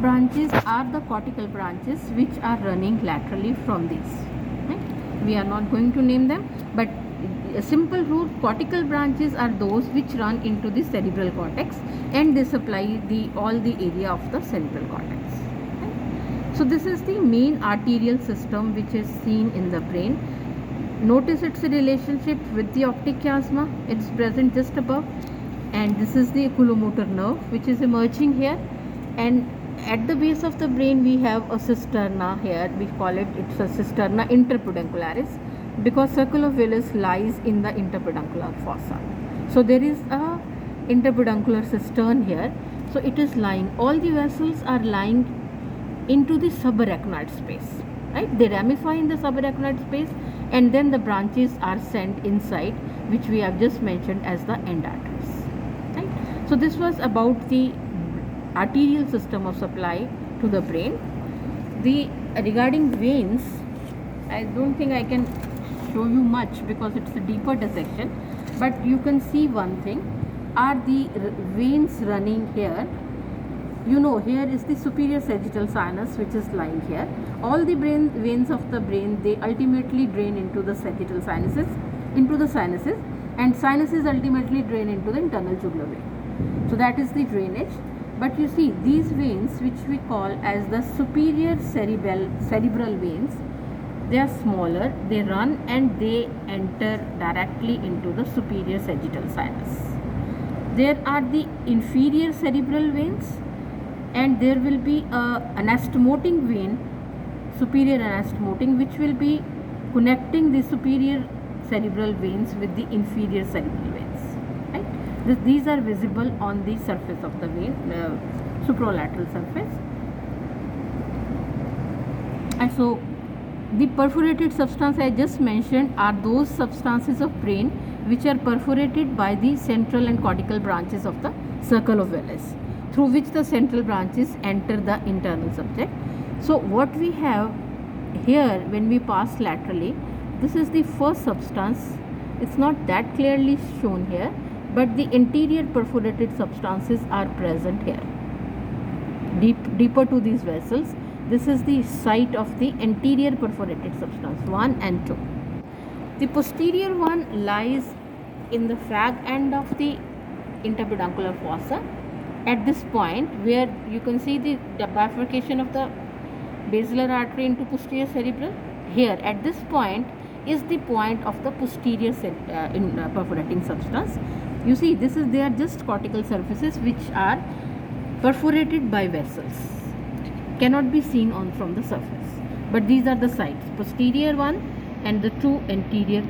branches are the cortical branches which are running laterally from these. Right? We are not going to name them, but a simple rule: cortical branches are those which run into the cerebral cortex and they supply all the area of the cerebral cortex. Right? So this is the main arterial system which is seen in the brain. Notice its relationship with the optic chiasma. It's present just above, and this is the oculomotor nerve which is emerging here. And at the base of the brain we have a cisterna here. We call it's a cisterna interpeduncularis, because circle of Willis lies in the interpeduncular fossa. So there is a interpeduncular cistern here. So it is lying, all the vessels are lying into the subarachnoid space, right? They ramify in the subarachnoid space, and then the branches are sent inside, which we have just mentioned as the end arteries, right? So this was about the arterial system of supply to the brain. Regarding veins, I don't think I can show you much because it's a deeper dissection, but you can see one thing are the veins running here. Here is the superior sagittal sinus which is lying here. All the veins of the brain, they ultimately drain into the sagittal sinuses, and sinuses ultimately drain into the internal jugular vein. So that is the drainage. But you see, these veins which we call as the superior cerebral veins, they are smaller, they run and they enter directly into the superior sagittal sinus. There are the inferior cerebral veins, and there will be a anastomoting vein, superior anastomoting, which will be connecting the superior cerebral veins with the inferior cerebral veins. Right? These are visible on the surface of the vein, supralateral surface. And so the perforated substance I just mentioned are those substances of brain which are perforated by the central and cortical branches of the circle of Willis, through which the central branches enter the internal subject. So what we have here when we pass laterally, this is the first substance. It's not that clearly shown here, but the anterior perforated substances are present here, deeper to these vessels. This is the site of the anterior perforated substance 1 and 2. The posterior one lies in the fag end of the interpeduncular fossa. At this point, where you can see the bifurcation of the basilar artery into posterior cerebral, here at this point is the point of the posterior perforating substance. You see, they are just cortical surfaces which are perforated by vessels, cannot be seen from the surface, but these are the sites, posterior one and the two anterior